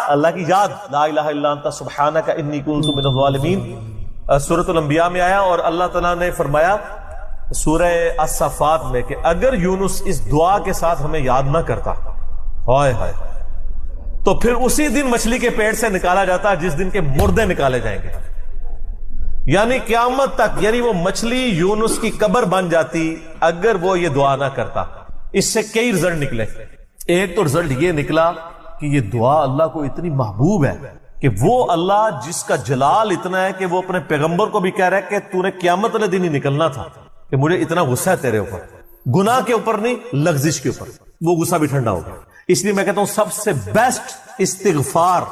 اللہ کی یاد، لا الہ الا انت سبحانک انی کنت من الظالمین، سورۃ الانبیاء میں آیا، اور اللہ تعالیٰ نے فرمایا سورہ الصفات میں کہ اگر یونس اس دعا کے ساتھ ہمیں یاد نہ کرتا، ہائے ہائے، تو پھر اسی دن مچھلی کے پیٹ سے نکالا جاتا جس دن کے مردے نکالے جائیں گے، یعنی قیامت تک، یعنی وہ مچھلی یونس کی قبر بن جاتی اگر وہ یہ دعا نہ کرتا۔ اس سے کئی رزلٹ نکلے۔ ایک تو رزلٹ یہ نکلا کہ یہ دعا اللہ کو اتنی محبوب ہے کہ وہ اللہ جس کا جلال اتنا ہے کہ وہ اپنے پیغمبر کو بھی کہہ رہا ہے کہ تو نے قیامت والے دن ہی نکلنا تھا، کہ مجھے اتنا غصہ ہے تیرے اوپر، گناہ کے اوپر نہیں، لغزش کے اوپر، وہ غصہ بھی ٹھنڈا ہو گیا۔ اس لیے میں کہتا ہوں سب سے بیسٹ استغفار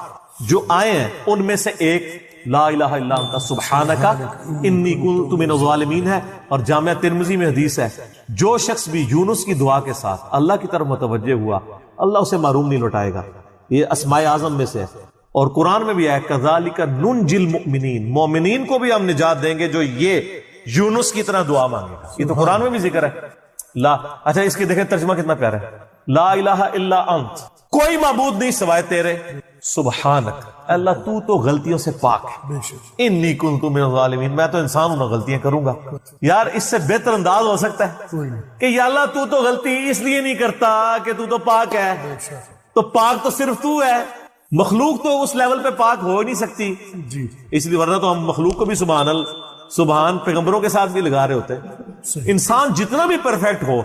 جو آئے ہیں ان میں سے ایک لا الہ الا انت سبحانک انی کنت من الظالمین ہے، اور جامعہ ترمذی میں حدیث ہے جو شخص بھی یونس کی دعا کے ساتھ اللہ کی طرف متوجہ ہوا اللہ اسے محروم نہیں لوٹائے گا۔ یہ اسماء اعظم میں سے ہے، اور قرآن میں بھی ہے کذالک ننجی المؤمنین، مومنین کو بھی ہم نجات دیں گے جو یہ یونس کی طرح دعا مانگے گا۔ یہ تو قرآن میں بھی ذکر ہے۔ اچھا اس کی دیکھیں ترجمہ کتنا پیارا ہے، لا الہ الا انت، کوئی معبود نہیں سوائے تیرے، سبحانک، اللہ تو غلطیوں سے پاک ہے، انی کنت من الظالمین، میں تو انسان ہوں نا، غلطیاں کروں گا۔ یار اس سے بہتر انداز ہو سکتا ہے کہ یا اللہ تو غلطی اس لیے نہیں کرتا کہ تو پاک ہے، تو پاک تو صرف تو ہے، مخلوق تو اس لیول پہ پاک ہو ہی نہیں سکتی، اس لیے ورنہ تو ہم مخلوق کو بھی سبحان پیغمبروں کے ساتھ بھی لگا رہے ہوتے ہیں۔ انسان جتنا بھی پرفیکٹ ہو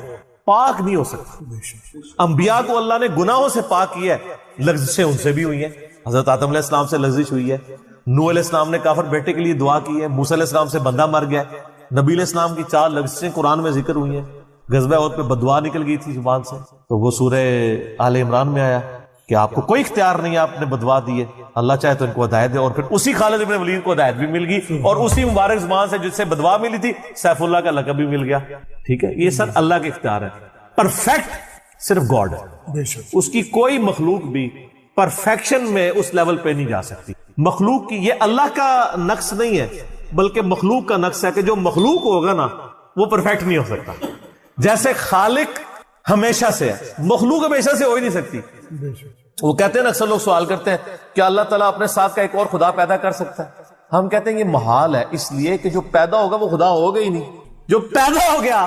پاک نہیں ہو سکتا۔ انبیاء کو اللہ نے گناہوں سے پاک کیا ہے، لغزشیں ان سے بھی ہوئی ہیں، حضرت آدم علیہ السلام سے لغزش ہوئی ہے، نوح علیہ السلام نے کافر بیٹے کے لیے دعا کی ہے، موسیٰ علیہ السلام سے بندہ مر گیا ہے، نبی علیہ السلام کی 4 لغزشیں قرآن میں ذکر ہوئی ہیں، غزوہ احد پہ بددعا نکل گئی تھی زبان سے، تو وہ سورہ آل عمران میں آیا کہ آپ کو کوئی اختیار نہیں ہے، آپ نے بددعا دی ہے، اللہ چاہے تو ان کو ہدایت دے، اور پھر اسی خالد ابن ولید کو ہدایت بھی مل گئی، اور اسی مبارک زبان سے جس سے بددعا ملی تھی سیف اللہ کا لقب بھی مل گیا۔ ٹھیک ہے، یہ سر اللہ کے اختیار ہے، پرفیکٹ صرف گاڈ ہے، اس کی کوئی مخلوق بھی پرفیکشن میں اس لیول پہ نہیں جا سکتی۔ مخلوق کی یہ اللہ کا نقص نہیں ہے بلکہ مخلوق کا نقص ہے کہ جو مخلوق ہوگا نا وہ پرفیکٹ نہیں ہو سکتا، جیسے خالق ہمیشہ سے ہے، مخلوق ہمیشہ سے ہو ہی نہیں سکتی۔ وہ کہتے ہیں نا، اکثر لوگ سوال کرتے ہیں کہ اللہ تعالیٰ اپنے ساتھ کا ایک اور خدا پیدا کر سکتا ہے؟ ہم کہتے ہیں یہ محال ہے، اس لیے کہ جو پیدا ہوگا وہ خدا ہوگا ہی نہیں، جو پیدا ہو گیا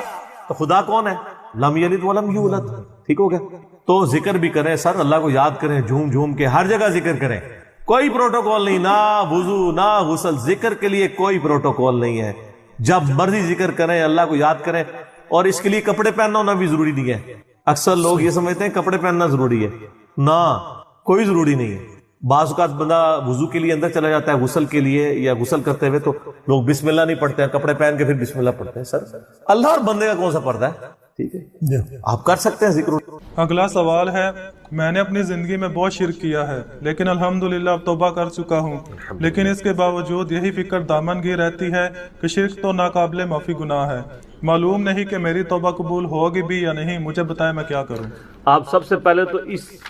تو خدا کون ہے؟ لم یلد ولم یولد۔ ٹھیک ہو گیا، تو ذکر بھی کریں سر، اللہ کو یاد کریں، جھوم جھوم کے ہر جگہ ذکر کریں، کوئی پروٹوکول نہیں، نہ وضو نہ غسل، ذکر کے لیے کوئی پروٹوکول نہیں ہے، جب مرضی ذکر کریں، اللہ کو یاد کریں، اور اس کے لیے کپڑے پہننا ہونا بھی ضروری نہیں ہے۔ اکثر لوگ یہ سمجھتے ہیں کپڑے پہننا ضروری ہے، نہ، کوئی ضروری نہیں ہے۔ بعض اوقات بندہ وضو کے لیے اندر چلا جاتا ہے غسل کے لیے، یا غسل کرتے ہوئے تو لوگ بسم اللہ نہیں پڑھتے ہیں، کپڑے پہن کے پھر بسم اللہ پڑھتے ہیں۔ سر اللہ اور بندے کا کون سا پردہ ہے؟ ٹھیک ہے، آپ کر سکتے ہیں ذکر۔ اگلا سوال ہے، میں نے اپنی زندگی میں بہت شرک کیا ہے لیکن الحمدللہ اب توبہ کر چکا ہوں، لیکن اس کے باوجود یہی فکر دامن گیر رہتی ہے کہ شرک تو ناقابل معافی گناہ ہے، معلوم نہیں کہ میری توبہ قبول ہوگی بھی یا نہیں، مجھے بتائیں میں کیا کروں۔ آپ سب سے پہلے تو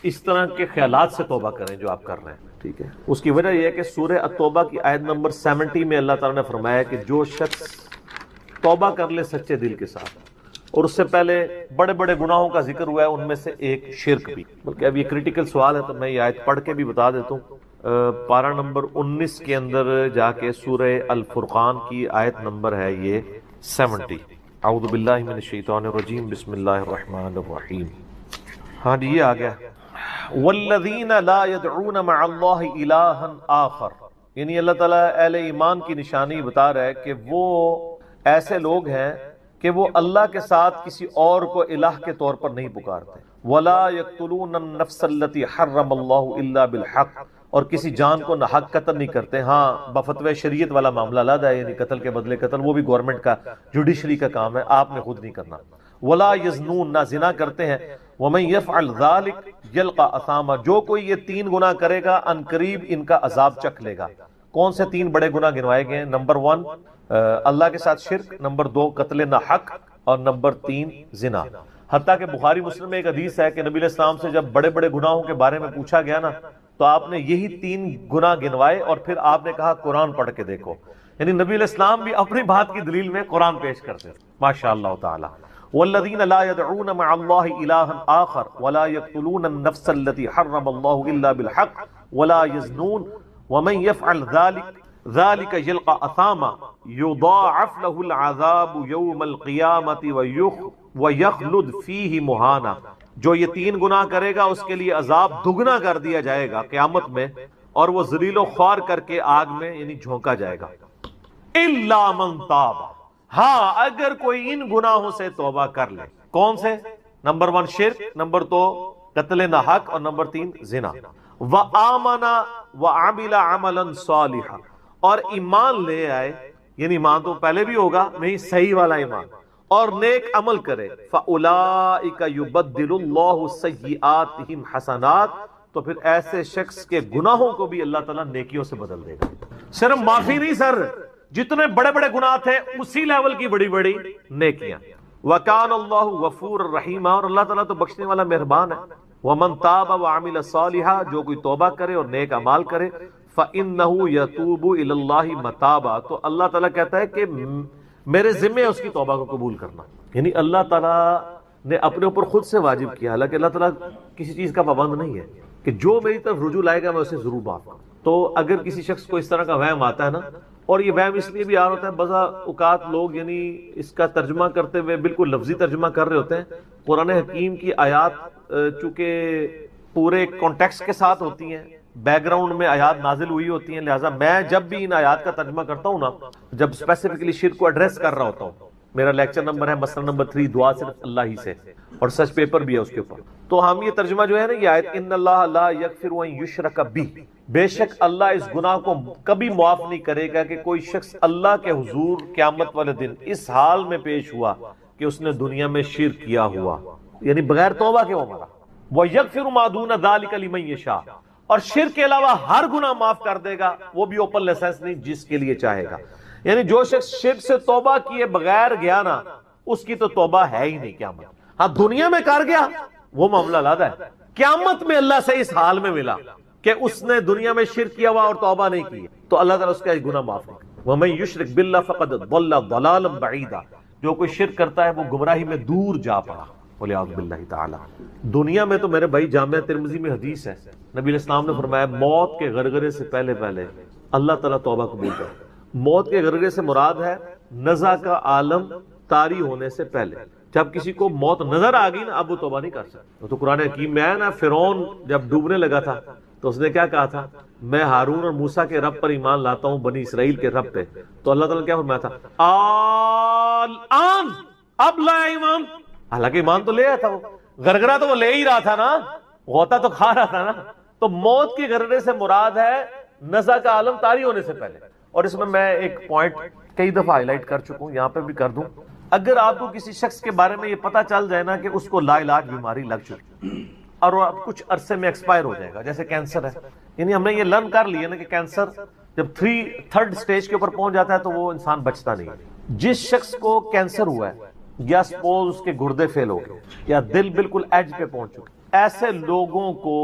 اس طرح کے خیالات سے توبہ کریں جو آپ کر رہے ہیں، ٹھیک ہے۔ اس کی وجہ یہ ہے کہ سورہ التوبہ کی آیت نمبر 70 میں اللہ تعالیٰ نے فرمایا کہ جو شخص توبہ کر لے سچے دل کے ساتھ، اور اس سے پہلے بڑے بڑے گناہوں کا ذکر ہوا ہے، ان میں سے ایک شرک بھی، بلکہ اب یہ کریٹیکل سوال ہے تو میں یہ آیت پڑھ کے بھی بتا دیتا ہوں۔ پارہ نمبر 19 کے اندر جا کے سورہ الفرقان کی آیت نمبر ہے یہ 70۔ اعوذ باللہ من الشیطان الرجیم، بسم اللہ الرحمن الرحیم۔ ہاں جی، یہ آ گیا، والذین لا يدعون مع اللہ الہا آخر، یعنی اللہ تعالیٰ اہل ایمان کی نشانی بتا رہا ہے کہ وہ ایسے لوگ ہیں کہ وہ اللہ کے ساتھ کسی اور کو الہ کے طور پر نہیں پکارتے، ولا يقتلون النفس التي حرم اللہ الا بالحق، اور کسی جان کو ناحق قتل نہیں کرتے۔ ہاں بفتوی شریعت والا معاملہ علیحدہ ہے، یعنی قتل کے بدلے قتل، وہ بھی گورنمنٹ کا جوڈیشری کا کام ہے، آپ نے خود نہیں کرنا۔ ولا یزنون، نہ زنا کرتے ہیں۔ ومن یفعل ذلک یلقى اثاما، جو کوئی یہ 3 گناہ کرے گا ان قریب ان کا عذاب چکھ لے گا۔ کون سے 3 بڑے گناہ گنوائے گئے ہیں؟ نمبر 1 اللہ کے ساتھ شرک، نمبر 2 قتل ناحق، اور نمبر 3 زنا۔ حتیٰ کہ بخاری مسلم میں ایک حدیث ہے کہ نبی علیہ السلام سے جب بڑے بڑے گناہوں کے بارے میں پوچھا گیا نا تو آپ نے یہی 3 گناہ گنوائے، اور پھر آپ نے کہا قرآن پڑھ کے دیکھو، یعنی نبی علیہ السلام بھی اپنی بات کی دلیل میں قرآن پیش کرتے ہیں، ماشاء اللہ تعالی۔ والذین لا يدعون مع اللہ الہا آخر ولا يقتلون النفس التي حرم اللہ الا بالحق ولا يزنون ومن يفعل ذلك يلقى أثاما يضاعف له العذاب يوم القيامة ويخلد فيه مهانا. جو یہ 3 گناہ کرے گا اس کے لیے عذاب دگنا کر دیا جائے گا قیامت میں، اور وہ ذلیل و خوار کر کے آگ میں یعنی جھونکا جائے گا. الا من تاب، ہاں اگر کوئی ان گناہوں سے توبہ کر لے. کون سے؟ نمبر 1 شرک، نمبر 2 قتل ناحق، اور نمبر 3 زنا. وآمن وعمل عملا صالحا، اور ایمان لے آئے، یعنی ایمان تو پہلے بھی ہوگا نہیں، صحیح والا ایمان، اور نیک عمل کرے. فاولئک یبدل اللہ سیئاتہم حسنات، تو پھر ایسے شخص کے گناہوں کو بھی اللہ تعالیٰ نیکیوں سے بدل دے گا. صرف معافی نہیں سر، جتنے بڑے بڑے گناہ تھے اسی لیول کی بڑی بڑی نیکیاں. وَكَانَ اللَّهُ غَفُورًا رَحِيمًا، اور اللہ تعالیٰ تو بخشنے والا مہربان ہے. وَمَن تَابَ وَعَمِلَ صَالِحًا، جو کوئی توبہ کرے اور نیک اعمال کرے، فَإِنَّهُ يَتُوبُ إِلَى اللَّهِ مَتَابًا، تو اللہ تعالیٰ کہتا ہے کہ میرے ذمے ہے اس کی توبہ کو قبول کرنا. یعنی اللہ تعالیٰ نے اپنے اوپر خود سے واجب کیا، حالانکہ اللہ تعالیٰ کسی چیز کا پابند نہیں ہے کہ جو میری طرف رجوع لائے گا میں اسے ضرور معاف کروں. تو اگر کسی شخص کو اس طرح کا وہم آتا ہے نا، اور یہ وہم اس لیے بھی آ رہا ہوتا ہے، بعض اوقات لوگ یعنی اس کا ترجمہ کرتے ہوئے بالکل لفظی ترجمہ کر رہے ہوتے ہیں. قرآن حکیم کی آیات چونکہ پورے کانٹیکسٹ کے ساتھ ہوتی ہیں، بیک گراؤنڈ میں آیات نازل ہوئی ہوتی ہیں، لہٰذا میں جب بھی ان آیات کا ترجمہ کرتا ہوں نا، جب اسپیسیفکلی شرک کو ایڈریس کر رہا ہوتا ہوں، میرا لیکچر نمبر ہے مسئلہ نمبر 3 دعا صرف اللہ ہی سے، اور سچ پیپر بھی ہے اس کے اوپر، تو ہم یہ ترجمہ جو ہے نا یہ آیت ان اللہ لا یغفر ان یشرک بہ، بے شک اللہ اس گناہ کو کبھی معاف نہیں کرے گا کہ کوئی شخص اللہ کے حضور قیامت والے دن اس حال میں پیش ہوا کہ اس نے دنیا میں شرک کیا ہوا، یعنی بغیر توبہ کے وہ مرا. وَيَغْفِرُ مَا دُونَ ذَلِكَ لِمَن یشاء، اور شرک کے علاوہ ہر گناہ معاف کر دے گا، وہ بھی اوپن لائسنس نہیں، جس کے لیے چاہے گا. یعنی جو شخص شرک سے توبہ کیے بغیر گیا نا، اس کی تو توبہ ہے ہی نہیں قیامت. ہاں دنیا میں کر گیا وہ معاملہ علیحدہ ہے، قیامت میں اللہ سے اس حال میں ملا کہ اس نے دنیا میں شرک کیا ہوا اور توبہ نہیں کی، تو اللہ تعالیٰ اس کا گناہ معاف نہیں. وَمَن يُشْرِكْ بِاللَّهِ فَقَدْ ضَلَّ ضَلَالًا بَعِيدًا، جو کوئی شرک کرتا ہے وہ گمراہی میں دور جا پڑا. وَلِعَوْذُ بِاللَّهِ تَعَالَى. دنیا میں تو میرے بھائی جامعہ ترمذی میں حدیث ہے، نبی علیہ السلام نے فرمایا موت کے غرغرے سے پہلے اللہ تعالیٰ توبہ قبول کرے. موت کے غرغرے سے مراد ہے نزع کا عالم طاری ہونے سے پہلے. جب کسی کو موت نظر آ گئی نا، اب وہ توبہ نہیں کر سکتا. تو قرآن حکیم میں ہے نا، فرعون جب ڈوبنے لگا تھا تو اس نے کیا کہا تھا، میں ہارون اور موسیٰ کے رب پر ایمان لاتا ہوں، بنی اسرائیل کے رب پہ. تو اللہ تعالیٰ نے کیا فرمایا تھا، الآن، اب لایا ایمان. حالانکہ ایمان تو لے آیا تھا، وہ غرغرہ تو وہ لے ہی رہا تھا نا، غوطہ تو کھا رہا تھا نا. تو موت کے غرغرے سے مراد ہے نزع کا عالم طاری ہونے سے پہلے. اور اس میں ایک پوائنٹ کئی دفعہ ہائی لائٹ کر چکا ہوں، یہاں پہ بھی کر دوں. اگر آپ کو کسی شخص کے بارے میں یہ پتا چل جائے نا کہ اس کو لا علاج بیماری لگ چکی اور وہ کچھ عرصے میں ایکسپائر ہو جائے گا، جیسے کینسر ہے، یعنی ہم نے یہ لرن کر لیا نا کہ کینسر جب 3rd سٹیج کے اوپر پہنچ جاتا ہے تو وہ انسان بچتا نہیں. جس شخص کو کینسر ہوا ہے، یا سپوز اس کے گردے فیل ہو گئے، یا دل بالکل ایج پہ پہنچ چکے، ایسے لوگوں کو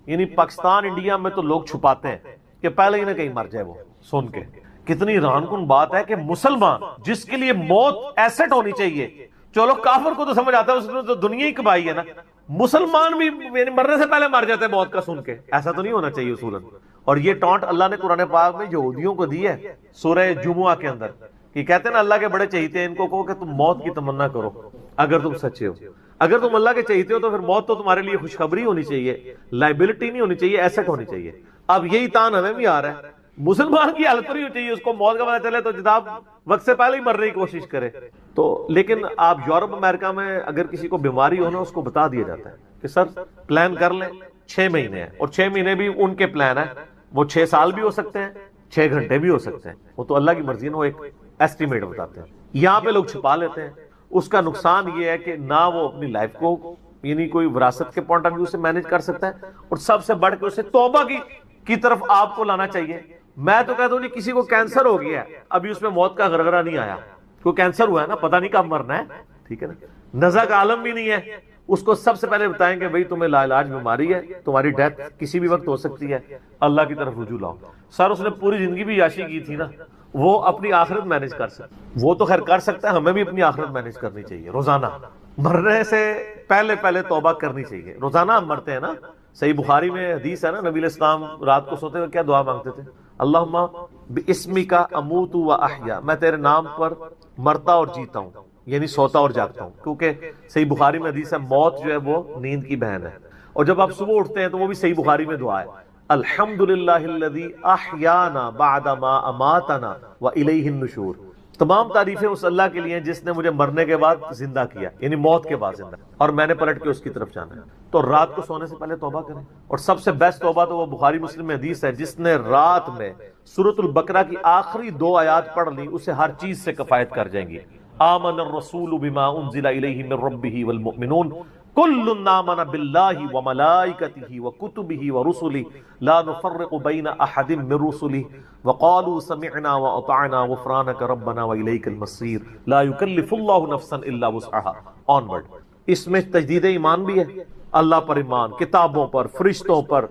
یعنی پاکستان انڈیا میں تو لوگ چھپاتے ہیں کہ پہلے ہی نہ کہیں مر جائے. وہ سن کے کتنی حیران کن بات ہے کہ مسلمان جس کے لیے موت ایسٹ ہونی چاہیے، چلو کافر کو تو سمجھ آتا ہے، اس نے تو دنیا ہی کمائی ہے نا، مسلمان بھی یعنی مرنے سے پہلے مر جاتے ہیں موت کا سن کے. ایسا تو نہیں ہونا چاہیے اصولاً. اور یہ ٹانٹ اللہ نے قرآن پاک میں یہودیوں کو دی ہے سورہ جمعہ کے اندر، کہ کہتے ہیں نا اللہ کے بڑے چہیتے ہیں، ان کو کہو کہ تم موت کی تمنا کرو اگر تم سچے ہو. اگر تم اللہ کے چہیتے ہو تو پھر موت تو تمہارے لیے خوشخبری ہونی چاہیے، لائبلٹی نہیں ہونی چاہیے، ایسٹ ہونی چاہیے. اب یہی تان ہمیں بھی آ رہا ہے، مسلمان کی حالت نہیں ہونی چاہیے، اس کو موت کا پتہ چلے تو جناب وقت سے پہلے ہی مرنے کی کوشش کرے. تو لیکن آپ یورپ امریکہ میں اگر کسی کو بیماری ہو نا، اس کو بتا دیا جاتا ہے کہ سر پلان کر لیں 6 مہینے ہیں، اور 6 مہینے بھی ان کے پلان ہے، وہ 6 سال بھی ہو سکتے ہیں، 6 گھنٹے بھی ہو سکتے ہیں، وہ تو اللہ کی مرضی ہے، وہ ایک ایسٹیمیٹ بتاتے ہیں. یہاں پہ لوگ چھپا لیتے ہیں. اس کا نقصان یہ ہے کہ نہ وہ اپنی لائف کو یعنی کوئی وراثت کے پوائنٹ آف ویو سے مینج کر سکتا ہے، اور سب سے بڑھ کے اسے توبہ کی طرف آپ کو لانا چاہیے. میں تو کہتا ہوں جی کسی کو کینسر ہو گیا ہے، ابھی اس میں موت کا غرغرہ نہیں آیا، کوئی کینسر ہوا ہے نا، پتہ نہیں کب مرنا ہے، ٹھیک ہے نا، نزع کا عالم بھی نہیں ہے، اس کو سب سے پہلے بتائیں کہ بھئی تمہیں لا علاج بیماری ہے، تمہاری ڈیتھ کسی بھی وقت ہو سکتی ہے، اللہ کی طرف رجوع لاؤ. سر اس نے پوری زندگی بھی عیاشی کی تھی نا، وہ اپنی آخرت مینج کر سکتا، وہ تو خیر کر سکتا ہے، ہمیں بھی اپنی آخرت مینج کرنی چاہیے. روزانہ مرنے سے پہلے توبہ کرنی چاہیے. روزانہ ہم مرتے ہیں نا، صحیح بخاری میں حدیث ہے نا، نبی علیہ السلام رات کو سوتے ہوئے کیا دعا مانگتے تھے؟ اللہم باسمک اموت و احیا، میں تیرے نام پر مرتا اور جیتا ہوں، یعنی سوتا اور جاگتا ہوں، کیونکہ صحیح بخاری میں حدیث ہے موت جو ہے وہ نیند کی بہن ہے۔ اور جب آپ صبح اٹھتے ہیں تو وہ بھی صحیح بخاری میں دعا ہے، الحمدللہ الذی احیانا بعد ما اماتنا والیہ النشور، تمام تعریفیں اس اللہ کے لیے ہیں جس نے مجھے مرنے کے بعد زندہ کیا، یعنی موت کے بعد زندہ، اور میں نے پلٹ کے اس کی طرف جانا ہے۔ تو رات کو سونے سے پہلے توبہ کریں، اور سب سے بیسٹ توبہ تو وہ بخاری مسلم میں حدیث ہے، جس نے رات میں سورۃ البقرہ کی آخری 2 آیات پڑھ لی اسے ہر چیز سے کفایت کر جائیں گی۔ آمن الرسول بما انزل الیہ من ربہ والمؤمنون کل آمن باللہ وملائکتہ وکتبہ ورسلہ لا نفرق بین احد من رسلہ وقالوا سمعنا واطعنا غفرانک ربنا والیک المصیر لا یکلف اللہ نفسا الا وسعها آنورڈ۔ اس میں تجدید ایمان بھی ہے، اللہ پر ایمان، کتابوں پر، فرشتوں پر،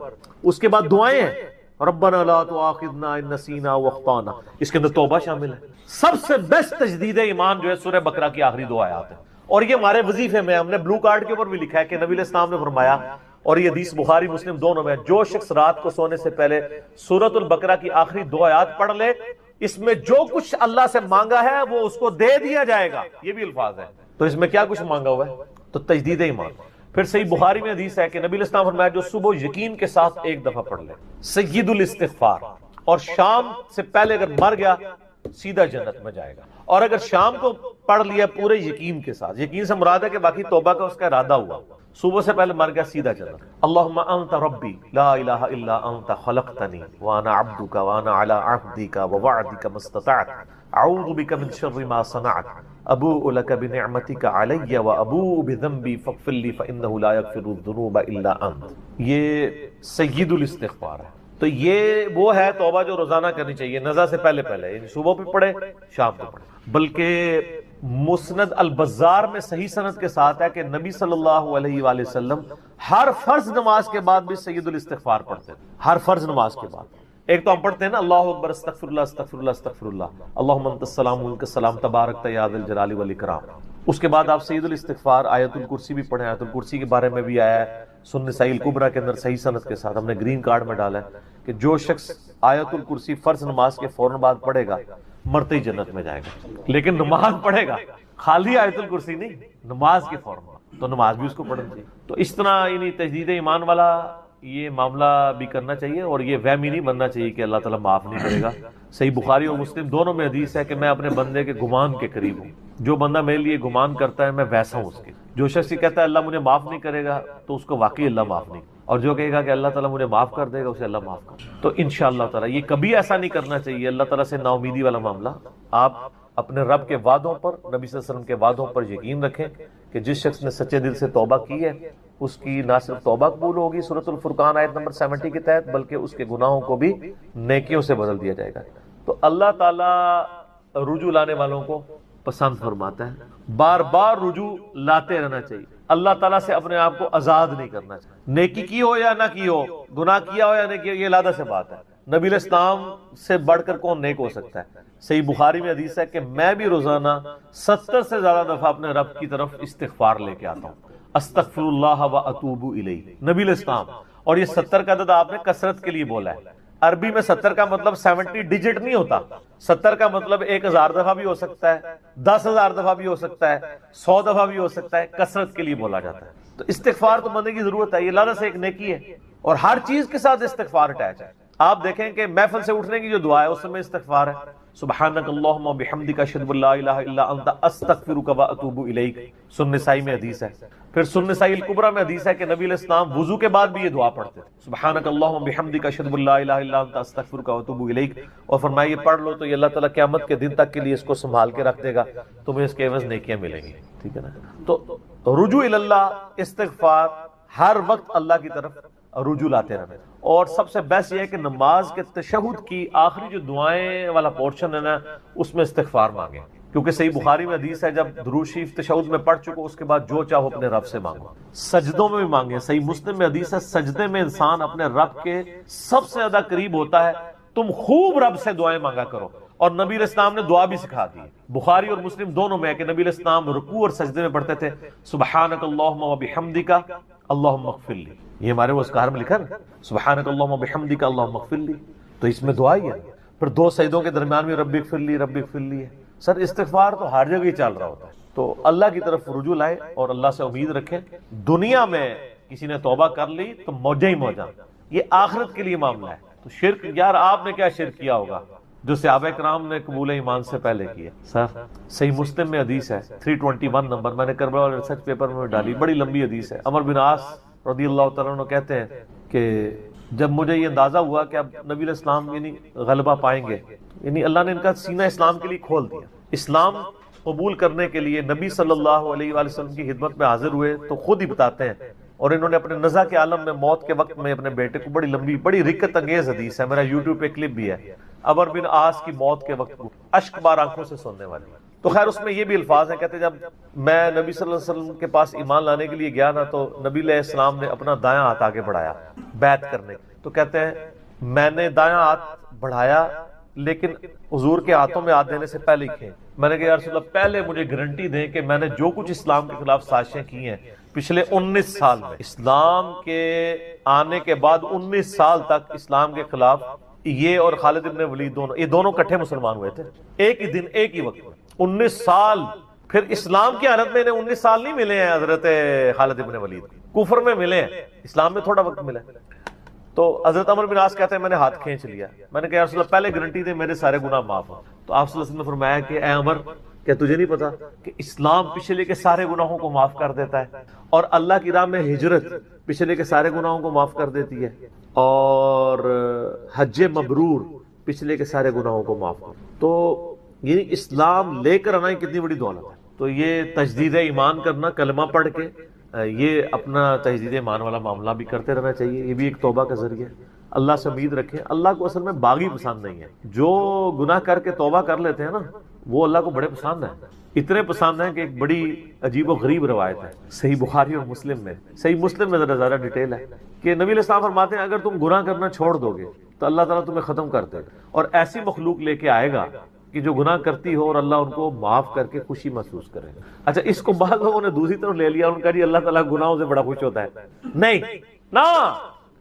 اس کے بعد دعائیں ہیں، ربنا لا تؤاخذنا ان نسینا واخطانا، اس کے اندر توبہ شامل ہے۔ سب سے بیسٹ تجدید ایمان جو ہے سورہ بقرہ کی آخری 2 آیات ہیں، اور یہ ہمارے وظیفے میں ہم نے بلو کارڈ کے اوپر بھی لکھا ہے کہ نبی علیہ السلام نے فرمایا، اور یہ حدیث بخاری مسلم دونوں میں، جو شخص رات کو سونے سے پہلے سورۃ البقرہ کی آخری 2 آیات پڑھ لے، اس میں جو کچھ اللہ سے مانگا ہے وہ اس کو دے دیا جائے گا، یہ بھی الفاظ ہے۔ تو اس میں کیا کچھ مانگا ہوا ہے؟ تو تجدید ایمان۔ پھر صحیح بخاری میں حدیث ہے کہ نبی علیہ السلام فرمایا جو صبح یقین کے ساتھ ایک دفعہ پڑھ لے سید الاستغفار، اور شام سے پہلے اگر مر گیا سیدھا جنت میں جائے گا، اور اگر شام کو پڑھ لیا پورے یقین کے ساتھ، یقین سے مراد ہے کہ باقی توبہ کا اس کا ارادہ ہوا، صبح سے پہلے مر گیا سیدھا جنت۔ اللہم انت ربی لا الہ الا انت خلقتنی وانا عبدک وانا علی عہدک ووعدک ما استطعت اعوذ بک من شر ما صنعت ابوء لک بنعمتک علی وابوء بذنبی فاغفر لی فانہ لا یغفر الذنوب الا انت۔ یہ سید الاستغفار ہے۔ تو یہ وہ ہے توبہ جو روزانہ کرنی چاہیے، نزا سے پہلے یعنی صبح بھی پڑھے شام کو پڑھے۔ بلکہ مسند البزار میں صحیح سند کے ساتھ ہے کہ نبی صلی اللہ علیہ وآلہ وسلم ہر فرض نماز کے بعد بھی سید الاستغفار پڑھتے ہیں، ہر فرض نماز کے بعد۔ ایک تو ہم پڑھتے ہیں نا اللہ اکبر استغفر اللہ استغفر اللہ استغفر اللہ اللہم انت السلام منک السلام تبارک یا ذا الجلال والاکرام، اس کے بعد آپ سید الاستغفار آیت الکرسی بھی پڑھیں، آیت الکرسی کے بارے میں بھی آیا ہے سنن نسائی الکبریٰ کے اندر صحیح سند کے ساتھ، ہم نے گرین کارڈ میں ڈالا ہے کہ جو شخص آیت الکرسی فرض نماز کے فوراً بعد پڑھے گا مرتے ہی جنت میں جائے گا، لیکن نماز پڑھے گا، خالی آیت الکرسی نہیں، نماز کے فوراً بعد، تو نماز بھی اس کو پڑھنی چاہیے۔ تو اس طرح یعنی تجدید ایمان والا یہ معاملہ بھی کرنا چاہیے، اور یہ وہمی نہیں بننا چاہیے کہ اللہ تعالیٰ معاف نہیں کرے گا۔ صحیح بخاری اور مسلم دونوں میں حدیث ہے کہ میں اپنے بندے کے گمان کے قریب ہوں، جو بندہ میرے لیے گمان کرتا ہے میں ویسا ہوں اس کے۔ جو شخص یہ کہتا ہے اللہ مجھے معاف نہیں کرے گا تو اس کو واقعی اللہ معاف نہیں، اور جو کہے گا کہ اللہ تعالیٰ مجھے معاف کر دے گا اسے اللہ معاف کر دے گا۔ تو انشاءاللہ تعالیٰ یہ کبھی ایسا نہیں کرنا چاہیے اللہ تعالیٰ سے نا امیدی والا معاملہ۔ آپ اپنے رب کے وعدوں پر، نبی صلی اللہ علیہ وسلم کے وعدوں پر یقین رکھیں کہ جس شخص نے سچے دل سے توبہ کی ہے اس کی نہ صرف توبہ قبول ہوگی سورۃ الفرقان آیت نمبر 70 کے تحت، بلکہ اس کے گناہوں کو بھی نیکیوں سے بدل دیا جائے گا۔ تو اللہ تعالیٰ رجوع لانے والوں کو پسند فرماتا ہے، بار بار رجوع لاتے رہنا چاہیے، اللہ تعالیٰ سے اپنے آپ کو آزاد نہیں کرنا چاہیے، نیکی کی ہو یا نہ کی ہو، گناہ کیا ہو یا نہیں کیا، یہ علیحدہ سے بات ہے۔ نبی علیہ السلام سے بڑھ کر کون نیک ہو سکتا ہے؟ صحیح بخاری میں حدیث ہے کہ میں بھی روزانہ 70 سے زیادہ دفعہ اپنے رب کی طرف استغفار لے کے آتا ہوں، استغفر اللہ و اتوب الیہ، نبی علیہ السلام۔ اور یہ 70 کا عدد آپ نے کثرت کے لیے بولا ہے، عربی میں 70 کا مطلب 70 ڈیجٹ نہیں ہوتا، 70 کا مطلب 1000 دفعہ بھی ہو سکتا ہے، 10,000 دفعہ بھی ہو سکتا ہے، 100 دفعہ بھی ہو سکتا ہے، کثرت کے لیے بولا جاتا ہے۔ تو استغفار تو بندے کی ضرورت ہے، یہ اللہ سے ایک نیکی ہے، اور ہر چیز کے ساتھ استغفار اٹیچ ہے۔ آپ دیکھیں کہ محفل سے اٹھنے کی جو دعا ہے اس میں استغفار ہے، سبحانک اللہم و بحمدک اشہد ان لا الہ الا انت استغفرک و اتوب الیک، سنن نسائی میں حدیث ہے۔ پھر سنن نسائی الکبریٰ میں حدیث ہے کہ نبی علیہ السلام وضو کے بعد بھی یہ دعا پڑھتے تھے، سبحانک اللہم و بحمدک اشہد ان لا الہ الا انت استغفرک و اتوب الیک، اور فرمایا یہ پڑھ لو تو یہ اللہ تعالیٰ قیامت کے دن تک کے لیے اس کو سنبھال کے رکھ دے گا، تمہیں اس کے عوض نیکیاں ملیں گی، ٹھیک ہے نا۔ تو رجوع اللہ، استغفار، ہر وقت اللہ کی طرف رجوع لاتے رہنا۔ اور سب سے بیسٹ یہ ہے کہ نماز کے تشہد کی آخری جو دعائیں والا پورشن ہے نا اس میں استغفار مانگیں، کیونکہ صحیح بخاری میں حدیث ہے جب درود شریف تشہد میں پڑھ چکو اس کے بعد جو چاہو اپنے رب سے مانگو، سجدوں میں بھی مانگیں۔ صحیح مسلم میں حدیث ہے سجدے میں انسان اپنے رب کے سب سے زیادہ قریب ہوتا ہے، تم خوب رب سے دعائیں مانگا کرو، اور نبی علیہ السلام نے دعا بھی سکھا دی۔ بخاری اور مسلم دونوں میں ہے کہ نبی علیہ السلام رکوع اور سجدے میں پڑھتے تھے سبحانک اللہم و بحمدک اللہم اغفر لی، یہ ہمارے وہ اذکار میں لکھا نا سبحانک اللہم و بحمدک اللہم اغفر لی، تو اس میں دعا ہی ہے. پھر 2 سجدوں کے درمیان میں رب اغفر لی رب اغفر لی ہے. سر استغفار تو ہر جگہ ہی چل رہا ہوتا ہے. تو اللہ کی طرف رجوع لائیں اور اللہ سے امید رکھیں. دنیا میں کسی نے توبہ کر لی تو موجہ ہی موجہ، یہ آخرت کے لیے معاملہ ہے. تو شرک، یار آپ نے کیا شرک کیا ہوگا جو صحابہ کرام نے قبول ایمان سے پہلے کیا؟ سر صحیح مسلم میں حدیث ہے 321 نمبر، میں نے کربلا والے ریسرچ پیپر میں ڈالی، بڑی لمبی حدیث ہے. عمر بن عاص رضی اللہ تعالیٰ عنہ کہتے ہیں کہ جب مجھے یہ اندازہ ہوا کہ اب نبی علیہ السلام یعنی غلبہ پائیں گے، یعنی اللہ نے ان کا سینہ اسلام کے لیے کھول دیا، اسلام قبول کرنے کے لیے نبی صلی اللہ علیہ وآلہ وسلم کی خدمت میں حاضر ہوئے. تو خود ہی بتاتے ہیں، اور انہوں نے اپنے نزع کے عالم میں موت کے وقت میں اپنے بیٹے کو، بڑی لمبی بڑی رکت انگیز حدیث ہے، میرا یوٹیوب پہ کلپ بھی ہے، عمر بن عاص کی موت کے وقت اشک بار آنکھوں سے سننے والی. تو خیر اس میں یہ بھی الفاظ ہیں، کہتے ہیں جب میں نبی صلی اللہ علیہ وسلم کے پاس ایمان لانے کے لیے گیا نا، تو نبی علیہ السلام نے اپنا دایاں ہاتھ آگے بڑھایا بیعت کرنے. تو کہتے ہیں میں نے دایاں ہاتھ بڑھایا لیکن حضور کے ہاتھوں میں ہاتھ دینے سے پہلے ہی میں نے کہا یا رسول اللہ پہلے مجھے گارنٹی دیں کہ میں نے جو کچھ اسلام کے خلاف سازشیں کی ہیں پچھلے 19 سال میں، اسلام کے آنے کے بعد 19 سال تک اسلام کے خلاف یہ اور خالد ابن ولید یہ دونوں کٹھے مسلمان ہوئے تھے ایک ہی دن ایک ہی وقت میں 19 سال. پھر اسلام کی حالت میں انہیں 19 سال نہیں ملے ہیں حضرت خالد ابن ولید، کفر میں ملے ہیں، اسلام میں تھوڑا وقت ملا. تو حضرت عمر بن عاص کہتے ہیں میں نے ہاتھ کھینچ لیا، میں نے کہا یا رسول اللہ پہلے گارنٹی دے میرے سارے گناہ معاف ہوں. تو آپ صلی اللہ علیہ وسلم نے فرمایا کہ اے عمر کیا تجھے نہیں پتا کہ اسلام پچھلے کے سارے گناہوں کو معاف کر دیتا ہے، اور اللہ کی راہ میں ہجرت پچھلے کے سارے گناہوں کو معاف کر دیتی ہے، اور حج مبرور پچھلے کے سارے گناہوں کو معاف کر. تو یہ اسلام لے کر آنا کتنی بڑی دولت ہے. تو یہ تجدید ایمان کرنا، کلمہ پڑھ کے یہ اپنا تجدید ایمان والا معاملہ بھی کرتے رہنا چاہیے، یہ بھی ایک توبہ کا ذریعہ ہے. اللہ سے امید رکھیں. اللہ کو اصل میں باغی پسند نہیں ہے، جو گناہ کر کے توبہ کر لیتے ہیں نا وہ اللہ کو بڑے پسند ہیں. اتنے پسند ہیں کہ ایک بڑی عجیب و غریب روایت ہے صحیح بخاری اور مسلم میں، صحیح مسلم میں زیادہ ڈیٹیل ہے کہ نبی علیہ السلام فرماتے ہیں اگر تم گناہ کرنا چھوڑ دو گے تو اللہ تعالیٰ تمہیں ختم کر دے گا، اور ایسی مخلوق لے کے آئے گا کہ جو گناہ کرتی ہو اور اللہ ان کو معاف کر کے خوشی محسوس کرے. اچھا اس کو بعض لوگوں نے دوسری طرف لے لیا، ان کا جی اللہ تعالیٰ گناہوں سے بڑا خوش ہوتا ہے. نہیں نا،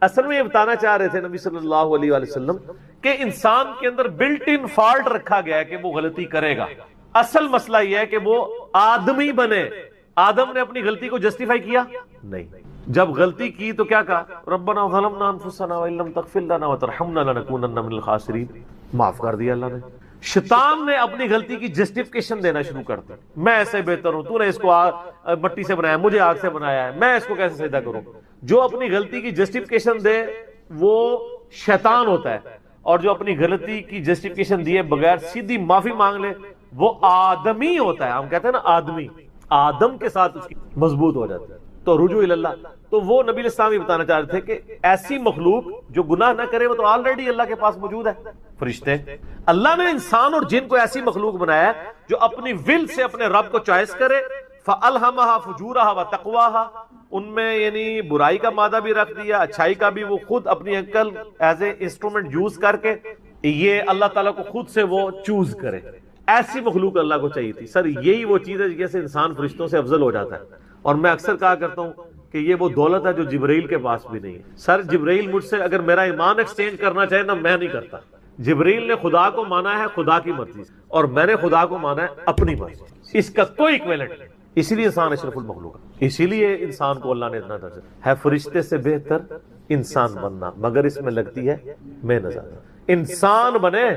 اصل میں یہ بتانا چاہ رہے تھے نبی صلی اللہ علیہ وآلہ وسلم کہ انسان کے اندر بلٹ ان فالٹ رکھا گیا ہے کہ وہ غلطی کرے گا. اصل مسئلہ یہ ہے کہ وہ آدمی بنے. آدم نے اپنی غلطی کو جسٹیفائی کیا نہیں، جب غلطی کی تو کیا کہا ربنا ظلمنا انفسنا وان لم تغفر لنا وترحمنا لنکونن من الخاسرین. معاف کر دیا اللہ نے. شیطان نے اپنی غلطی کی جسٹیفیکیشن دینا شروع کر دی، میں ایسے بہتر ہوں، تو نے اس کو مٹی سے بنایا، مجھے آگ سے بنایا ہے، میں اس کو کیسے سجدہ کروں. جو اپنی غلطی کی جسٹیفیکیشن دے وہ شیطان ہوتا ہے، اور جو اپنی غلطی کی جسٹیفیکیشن دیے بغیر سیدھی معافی مانگ لے وہ آدمی ہوتا ہے. ہم کہتے ہیں نا آدمی، آدم کے ساتھ اس کی مضبوط ہو جاتی ہے. تو رجوع اللہ، تو وہ نبی علیہ السلام یہ بتانا چاہ رہے تھے کہ ایسی مخلوق جو گناہ نہ کرے وہ تو آلریڈی اللہ کے پاس موجود ہے. فرشتے، اللہ نے انسان اور جن کو ایسی مخلوق بنایا ہے جو اپنی ول سے اپنے رب کو چوائس کرے. فَأَلْهَمَهَا فُجُورَهَا وَتَقْوَاهَا، ان میں یعنی برائی کا مادہ بھی رکھ دیا، اچھائی کا بھی. وہ خود اپنی عقل ایز اے انسٹرومنٹ یوز کر کے یہ اللہ تعالیٰ کو خود سے وہ چوز کرے. ایسی مخلوق اللہ کو چاہیے تھی. سر یہی وہ چیز ہے جیسے انسان فرشتوں سے افضل ہو جاتا ہے. اور میں اکثر کہا کرتا ہوں کہ یہ وہ دولت ہے جو جبرائیل کے پاس بھی نہیں ہے. سر جبرائیل مجھ سے اگر میرا ایمان ایکسچینج کرنا چاہے نا میں نہیں کرتا. جبرائیل نے خدا کو مانا ہے خدا کی مرضی سے، اور میں نے خدا کو مانا ہے اپنی مرضی سے. اس کا کوئی ایکویلنٹ نہیں. اسی لیے انسان اشرف المخلوق ہے. اسی لیے انسان کو اللہ نے اتنا درجہ ہے فرشتے سے بہتر انسان بننا، مگر اس میں لگتی ہے محنت. انسان بنے،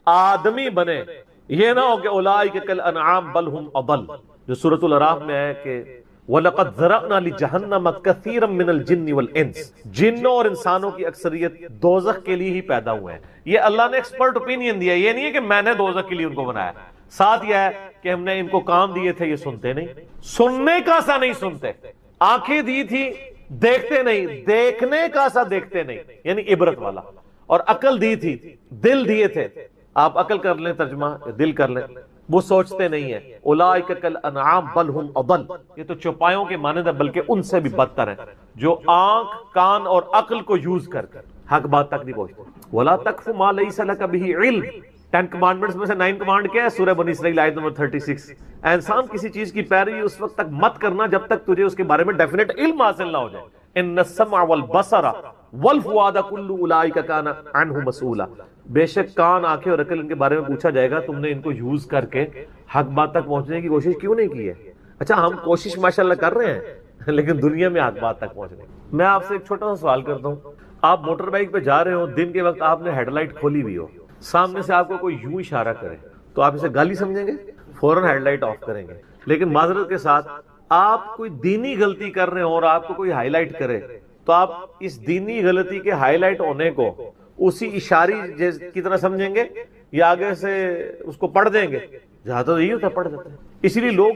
آدمی بنے. یہ نہ ہو کہ اولئک کالانعام بل هم اضل، جو سورۃ الاعراف میں ہے کہ وَلَقَدْ ذَرَأْنَا لِجَهَنَّمَ كَثِيرًا مِنَ الْجِنِّ وَالْإِنسِ، جنوں اور انسانوں کی اکثریت دوزخ کے لیے ہی پیدا ہوئے ہیں. یہ اللہ نے ایکسپرٹ اوپینین دیا، یہ نہیں ہے کہ میں نے دوزخ کے لیے ان کو بنایا. ساتھ یہ ہے کہ ہم نے ان کو کام دیے تھے، یہ سنتے نہیں، سننے کا سا نہیں سنتے. آنکھیں دی تھی دیکھتے نہیں، دیکھنے کا سا دیکھتے نہیں، یعنی عبرت والا. اور عقل دی تھی، دل دیے تھے. آپ عقل کر لیں ترجمہ، دل کر لیں، وہ سوچتے نہیں ہیں. اولئک کالانعام بل هم اضل، یہ تو چوپایوں کے مانند ہے بلکہ ان سے بھی بدتر ہیں، جو آنکھ کان اور عقل کو یوز کر کر حق بات تک نہیں پہنچتے. ولا تقف ما ليس لك به علم، 10 کمانڈمنٹس میں سے 9 کمانڈ کیا ہے؟ سورہ بنی اسرائیل آیت نمبر 36. انسان کسی چیز کی پیروی اس وقت تک مت کرنا جب تک تجھے اس کے بارے میں ڈیفینیٹ علم حاصل نہ ہو جائے. ان السمع والبصر والفؤاد کل اولئک کان عنہ مسئولا، بے شک کان، آنکھیں اور عقل ان کے بارے میں پوچھا جائے گا، تم نے ان کو یوز کر کے حق بات تک پہنچنے کی کوشش کیوں نہیں کی ہے؟ اچھا ہم کوشش ماشاءاللہ کر رہے ہیں لیکن دنیا میں حق بات تک پہنچنے کی۔ میں آپ سے ایک چھوٹا سا سوال کرتا ہوں، آپ موٹر بائک پہ جا رہے ہو، دن کے وقت آپ نے ہیڈ لائٹ کھولی ہوئی ہو، سامنے سے آپ کو کوئی یوں اشارہ کرے تو آپ اسے گالی سمجھیں گے؟ فوراً ہیڈ لائٹ آف کریں گے۔ لیکن معذرت کے ساتھ آپ کوئی دینی غلطی کر رہے ہو اور آپ کو کوئی ہائی لائٹ کرے تو آپ اس دینی غلطی کے ہائی لائٹ ہونے کو اسی اشاری کی طرح سمجھیں گے یا آگے سے اس کو پڑھ دیں گے؟ جہاں تو یہی ہوتا ہے، پڑھ دیتے ہیں۔ اسی لیے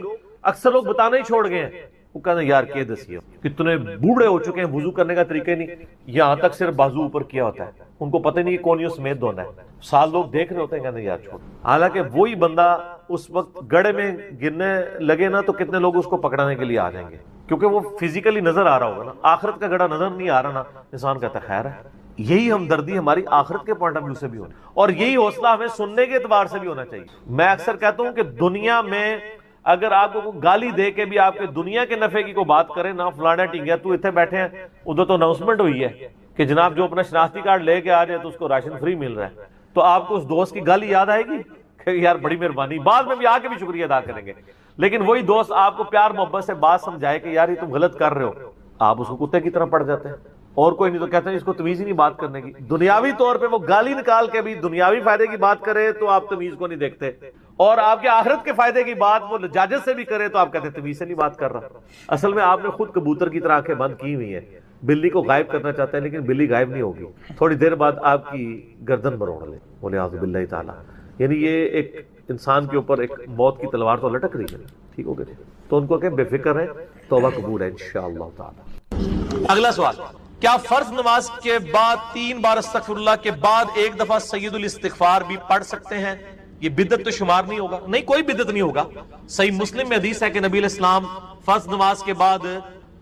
اکثر لوگ بتانا ہی چھوڑ گئے ہیں، وہ کہتے ہیں یار کہ دسیو کتنے بوڑھے ہو چکے ہیں، وضو کرنے کا طریقہ نہیں، یہاں تک صرف بازو اوپر کیا ہوتا ہے، ان کو پتہ نہیں کہ کون سمیت دھونا ہے، سال لوگ دیکھ رہے ہوتے ہیں، کہتے ہیں یار چھوڑ۔ حالانکہ وہی بندہ اس وقت گڑھے میں گرنے لگے نا تو کتنے لوگ اس کو پکڑانے کے لیے آ جائیں گے، کیونکہ وہ فزیکلی نظر آ رہا ہوگا نا۔ آخرت کا گڑھا نظر نہیں آ رہا نا، انسان کہتا ہے خیر ہے۔ یہی ہمدردی ہماری آخرت کے پوائنٹ آف ویو سے بھی ہونا، اور یہی حوصلہ ہمیں سننے کے اعتبار سے بھی ہونا چاہیے۔ میں اکثر کہتا ہوں کہ دنیا میں اگر آپ کو گالی دے کے بھی آپ کے دنیا کے نفع کی کوئی بات کرے نا، فلانا ٹنگیا تو اتنے بیٹھے ہیں، ادھر تو اناؤنسمنٹ ہوئی ہے کہ جناب جو اپنا شناختی کارڈ لے کے آ جائے تو اس کو راشن فری مل رہا ہے، تو آپ کو اس دوست کی گالی یاد آئے گی کہ یار بڑی مہربانی، بعد میں بھی آ کے بھی شکریہ ادا کریں گے۔ لیکن وہی دوست آپ کو پیار محبت سے بات سمجھائے کہ یار یہ تم غلط کر رہے ہو، آپ اس کو کتے کی طرح پڑ جاتے ہیں، اور کوئی نہیں تو کہتے ہیں اس کو تمیز ہی نہیں بات کرنے کی۔ دنیاوی طور پہ وہ گالی نکال کے بھی دنیاوی فائدے کی بات کرے تو آپ تمیز کو نہیں دیکھتے، اور آپ کے آخرت کے فائدے کی بات وہ لجاجت سے بھی کرے تو آپ کہتے ہیں تمیز سے نہیں بات کر رہا۔ اصل میں آپ نے خود کبوتر کی طرح آنکھیں بند کی ہوئی ہیں، بلی کو غائب کرنا چاہتے ہیں لیکن بلی غائب نہیں ہوگی، تھوڑی دیر بعد آپ کی گردن مروڑ لے، بولے اعوذ باللہ تعالیٰ۔ یعنی یہ ایک انسان کے اوپر ایک موت کی تلوار تو لٹک رہی ہے، ٹھیک ہو گیا؟ تو ان کو کہ بے فکر ہے، توبہ قبول ہے انشاءاللہ تعالی۔ اگلا سوال، کیا فرض نماز کے بعد 3 بار استغفر اللہ کے بعد ایک دفعہ سید الاستغفار بھی پڑھ سکتے ہیں؟ یہ بدعت تو شمار نہیں ہوگا؟ نہیں، کوئی بدعت نہیں ہوگا۔ صحیح مسلم میں حدیث ہے کہ نبی علیہ السلام فرض نماز کے بعد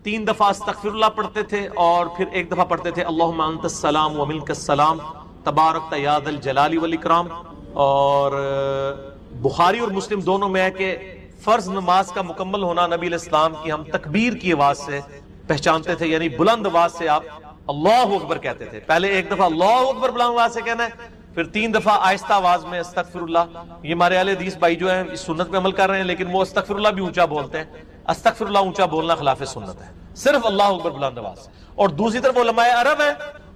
3 دفعہ استغفر اللہ پڑھتے تھے اور پھر ایک دفعہ پڑھتے تھے اللہم انت السلام و منک السلام تبارکت یا ذا الجلال والاکرام۔ اور بخاری اور مسلم دونوں میں ہے کہ فرض نماز کا مکمل ہونا نبی علیہ السلام کی ہم تکبیر کی آواز سے پہچانتے تھے، یعنی بلند آواز سے آپ اللہ اکبر کہتے تھے۔ پہلے ایک دفعہ اللہ اکبر بلند آواز سے کہنا ہے، پھر 3 دفعہ آہستہ آواز میں استغفر اللہ۔ یہ ہمارے اہل حدیث بھائی جو ہیں اس سنت پہ عمل کر رہے ہیں، لیکن وہ استغفر اللہ بھی اونچا بولتے ہیں۔ استغفر اللہ اونچا بولنا خلاف سنت ہے، صرف اللہ اکبر بلند آواز سے۔ اور دوسری طرف علماء عرب ہیں،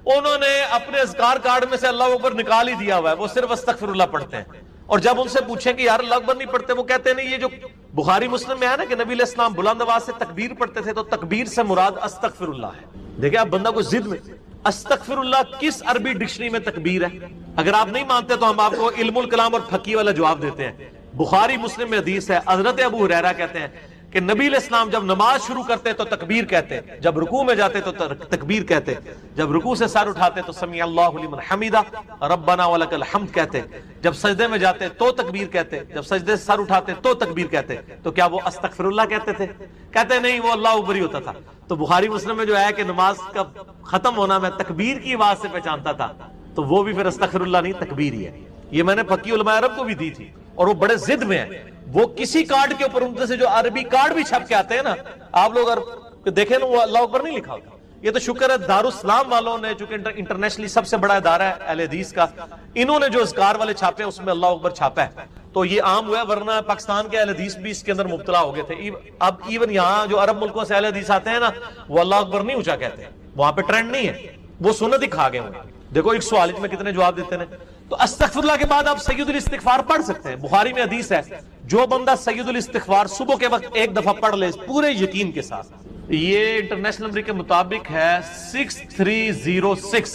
انہوں نے اپنے اذکار کارڈ میں سے اللہ اکبر نکال ہی دیا ہوا ہے، وہ صرف استغفر اللہ پڑھتے ہیں۔ اور جب ان سے پوچھیں کہ یار اللہ اکبر نہیں پڑھتے، وہ کہتے ہیں نہیں، یہ جو بخاری مسلم میں ہے نا کہ نبی علیہ السلام بلند آواز سے تکبیر پڑھتے تھے، تو تکبیر سے مراد استغفر اللہ ہے۔ دیکھیں آپ بندہ کو ضد میں، استغفر اللہ کس عربی ڈکشنری میں تکبیر ہے؟ اگر آپ نہیں مانتے تو ہم آپ کو علم الکلام اور فقہ والا جواب دیتے ہیں۔ بخاری مسلم میں حدیث ہے، حضرت ابو ہریرہ کہتے ہیں کہ نبی علیہ السلام جب نماز شروع کرتے تو تکبیر کہتے، جب رکوع میں جاتے تو تکبیر کہتے، جب رکوع سے سر اٹھاتے تو سمیع اللہ لمن حمیدہ ربنا ولک الحمد کہتے، جب سجدے میں جاتے تو تکبیر کہتے، جب سجدے سے سر اٹھاتے تو تکبیر کہتے۔ تو کیا وہ استغفر اللہ کہتے تھے؟ کہتے نہیں، وہ اللہ اکبر ہی ہوتا تھا۔ تو بخاری مسلم میں جو ہے کہ نماز کا ختم ہونا میں تکبیر کی آواز سے پہچانتا تھا، تو وہ بھی پھر استغفر اللہ نہیں، تکبیر ہی ہے۔ یہ میں نے فقی علماء عرب کو بھی دی تھی، اور وہ بڑے ضد میں ہیں۔ وہ کسی کارڈ کے اوپر ان سے جو عربی کارڈ بھی چھپ کے آتے ہیں نا، آپ لوگ دیکھیں نا، وہ اللہ اکبر نہیں لکھا ہوتا۔ یہ تو شکر ہے دارالاسلام والوں نے، چونکہ انٹرنیشنلی سب سے بڑا ادارہ ہے اہل حدیث کا، انہوں نے جو اذکار والے چھاپے اس میں اللہ اکبر چھاپا ہے، تو یہ عام ہوا ہے، ورنہ پاکستان کے اہل حدیث بھی اس کے اندر مبتلا ہو گئے تھے۔ اب ایون یہاں جو عرب ملکوں سے اہل حدیث آتے ہیں نا، وہ اللہ اکبر نہیں اونچا کہتے ہیں، وہاں پہ ٹرینڈ نہیں ہے، وہ سنت ہی کھا گئے ہوں۔ دیکھو ایک سوال میں کتنے جواب دیتے ہیں۔ تو استغفر اللہ کے بعد آپ سید الاستغفار پڑھ سکتے ہیں۔ بخاری میں حدیث ہے، جو بندہ سید الاستغفار صبح کے وقت ایک دفعہ پڑھ لے پورے یقین کے ساتھ، یہ انٹرنیشنل نمبر کے مطابق ہے 6306،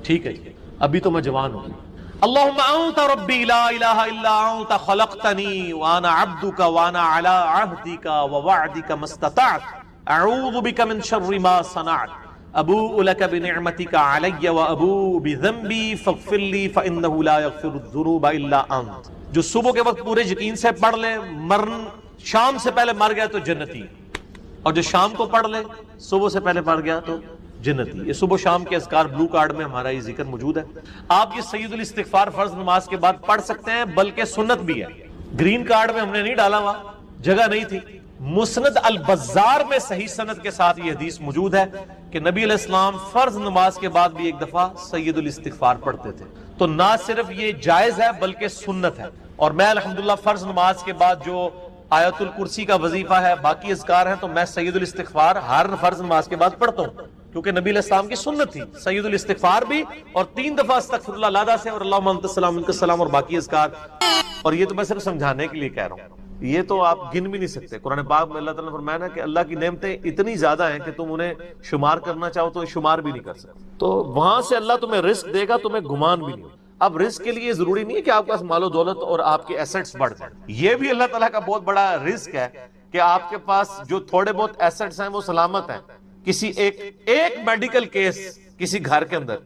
ٹھیک ہے جی، ابھی تو میں جوان ہوں۔ اللہم انت ربی لا الہ الا انت خلقتنی وانا عبدک وانا علی عہدک ووعدک ما استطعت اعوذ بک من شر ما صنعت ابوء لک بنعمتک علی وابوء بذنبی فاغفر لی فانہ لا یغفر الذنوب الا انت۔ جو صبح کے وقت پورے یقین سے پڑھ لے، شام سے پہلے مر گیا تو جنتی، اور جو شام کو پڑھ لے صبح سے پہلے پڑھ گیا تو جنتی۔ یہ صبح شام کے اذکار بلو کارڈ میں ہمارا یہ ذکر موجود ہے۔ آپ یہ سید الاستغفار فرض نماز کے بعد پڑھ سکتے ہیں، بلکہ سنت بھی ہے۔ گرین کارڈ میں ہم نے نہیں ڈالا ہوا، جگہ نہیں تھی، مسند البزار میں صحیح سند کے ساتھ یہ حدیث موجود ہے کہ نبی علیہ السلام فرض نماز کے بعد بھی ایک دفعہ سید الاستغفار پڑھتے تھے. تو نہ صرف یہ جائز ہے بلکہ سنت ہے. اور میں الحمدللہ فرض نماز کے بعد جو آیت الکرسی کا وظیفہ ہے، باقی اذکار ہیں، تو میں سید الاستغفار ہر فرض نماز کے بعد پڑھتا ہوں، کیونکہ نبی علیہ السلام کی سنت تھی سید الاستغفار بھی، اور 3 دفعہ استغفر اللہ لادہ سے، اور اللہم انت السلام منک السلام، اور باقی اذکار. اور یہ تو میں صرف سمجھانے کے لیے کہہ رہا ہوں، یہ تو آپ گن بھی نہیں سکتے. قرآن پاک میں اللہ تعالیٰ نے فرمایا نا کہ اللہ کی نعمتیں اتنی زیادہ ہیں کہ تم انہیں شمار کرنا چاہو تو شمار بھی نہیں کر سکتے. تو وہاں سے اللہ تمہیں رزق دے گا، تمہیں گمان بھی نہیں ہوگا. اب رزق کے لیے ضروری نہیں ہے کہ آپ کے پاس مال و دولت اور آپ کے ایسٹس بڑھ جائیں. یہ بھی اللہ تعالیٰ کا بہت بڑا رزق ہے کہ آپ کے پاس جو تھوڑے بہت ایسٹس ہیں وہ سلامت ہیں. کسی ایک میڈیکل کیس کسی گھر کے اندر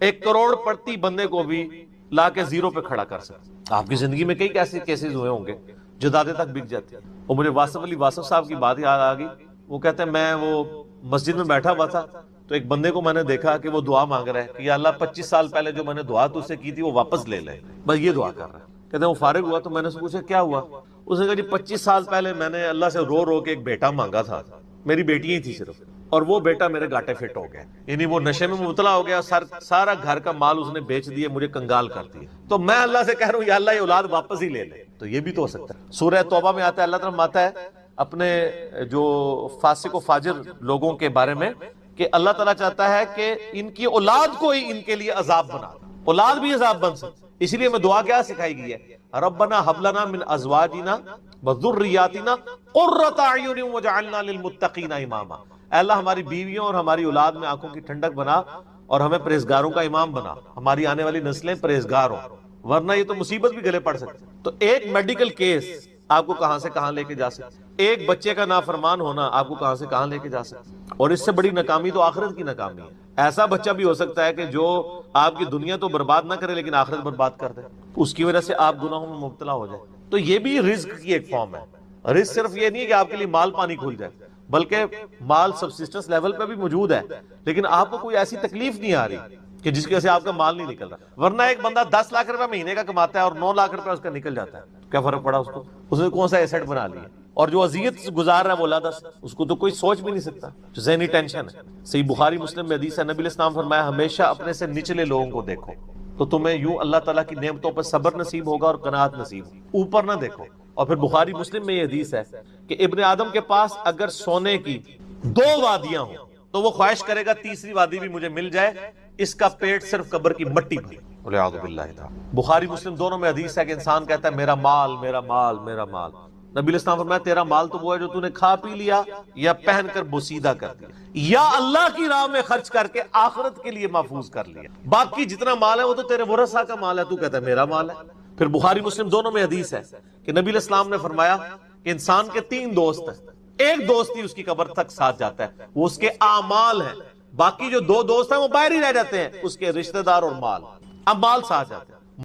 1 کروڑ پڑتی بندے کو بھی لا کے زیرو پہ کھڑا کر سکتے. آپ کی زندگی میں کئی ایسے کیسز ہوئے ہوں گے جدادیں تک بک جاتی ہیں. اور مجھے واصف علی واصف صاحب کی بات یاد آ گئی. وہ کہتے ہیں میں وہ مسجد میں بیٹھا ہوا تھا تو ایک بندے کو میں نے دیکھا کہ وہ دعا مانگ رہا ہے کہ یا اللہ 25 سال پہلے جو میں نے دعا تجھ سے کی تھی وہ واپس لے لے، بس یہ دعا کر رہا ہے. کہتے ہیں وہ فارغ ہوا تو میں نے اسے پوچھا کیا ہوا؟ اس نے کہا جی 25 سال پہلے میں نے اللہ سے رو رو کے ایک بیٹا مانگا تھا، میری بیٹی ہی تھی صرف، اور وہ بیٹا میرے گاٹے فٹ ہو گیا، یعنی وہ نشے میں مبتلا ہو گیا، سارا گھر کا مال اس نے بیچ دیا، مجھے کنگال کر دیا. تو میں اللہ سے کہہ رہا ہوں یا اللہ یہ اولاد واپس ہی لے لے. تو یہ بھی تو ہو سکتا ہے. سورہ توبہ میں آتا ہے، اللہ تعالیٰ آتا ہے اپنے جو فاسق و فاجر لوگوں کے بارے میں کہ اللہ تعالیٰ چاہتا ہے کہ ان کی اولاد کو ہی ان کے لیے عذاب بنا دے، اولاد بھی عذاب بن سکتی. اس لیے میں دعا کیا سکھائی گئی ہے، ربنا ھب لنا من ازواجنا وذریاتنا قرۃ اعین واجعلنا للمتقین اماما. اے اللہ ہماری بیویوں اور ہماری اولاد میں آنکھوں کی ٹھنڈک بنا اور ہمیں پرہیزگاروں کا امام بنا، ہماری آنے والی نسلیں پرہیزگار ہوں، ورنہ یہ تو مصیبت بھی گلے پڑ سکتی. تو ایک میڈیکل کیس آپ کو کہاں سے کہاں لے کے جا سکتے، ایک بچے کا نافرمان ہونا آپ کو کہاں سے کہاں لے کے جا سکتے. اور اس سے بڑی ناکامی تو آخرت کی ناکامی ہے. ایسا بچہ بھی ہو سکتا ہے کہ جو آپ کی دنیا تو برباد نہ کرے لیکن آخرت برباد کر دے، اس کی وجہ سے آپ گناہوں میں مبتلا ہو جائے. تو یہ بھی رزق کی ایک فارم ہے. رزق صرف یہ نہیں ہے کہ آپ کے لیے مال پانی کھل جائے، بلکہ مال سبسسٹنس لیول پہ بھی موجود ہے، لیکن آپ کو کوئی ایسی تکلیف نہیں آ رہی کہ جس کی وجہ سے آپ کا مال نہیں نکل رہا. ورنہ ایک بندہ 10 لاکھ روپے مہینے کا کماتا ہے اور 9 لاکھ روپے اس کا نکل جاتا ہے، کیا فرق پڑا اس کو؟ اس نے کون سا ایسٹ بنا لیا؟ اور جو اذیت گزار رہا ہے وہ لادہ سے، اس کو تو کوئی سوچ بھی نہیں سکتا، جو ذہنی ٹینشن ہے. صحیح بخاری مسلم میں حدیث ہے، نبی علیہ السلام فرمایا ہمیشہ اپنے سے نچلے لوگوں کو دیکھو تو تمہیں یوں اللہ تعالیٰ کی نعمتوں پر صبر نصیب ہوگا اور قناعت نصیب، اوپر نہ دیکھو. اور پھر بخاری مسلم میں یہ حدیث ہے کہ ابن آدم کے پاس اگر سونے کی 2 وادیاں ہوں تو وہ خواہش کرے گا تیسری وادی بھی مجھے مل جائے، اس کا پیٹ صرف قبر کی مٹی بھر. والعیاذ باللہ تعالی. بخاری مسلم دونوں میں حدیث ہے کہ انسان کہتا ہے میرا مال میرا مال میرا مال. نبی علیہ السلام فرمایا تیرا مال تو وہ ہے جو تو نے کھا پی لیا یا پہن کر بوسیدہ کر دیا یا اللہ کی راہ میں خرچ کر کے آخرت کے لیے محفوظ کر لیا. باقی جتنا مال ہے وہ تو تیرے ورثہ کا مال ہے، تو کہتا ہے میرا مال ہے. پھر بخاری مسلم دونوں میں حدیث ہے کہ نبی علیہ السلام نے فرمایا کہ انسان کے 3 دوست ہیں، ایک دوست ہی اس کی قبر تک ساتھ جاتا ہے، وہ اس کے اعمال ہیں. باقی جو 2 دوست ہیں وہ باہر ہی رہ جاتے ہیں، اس کے رشتہ دار اور مال. اب مال ساتھ جاتے ہیں.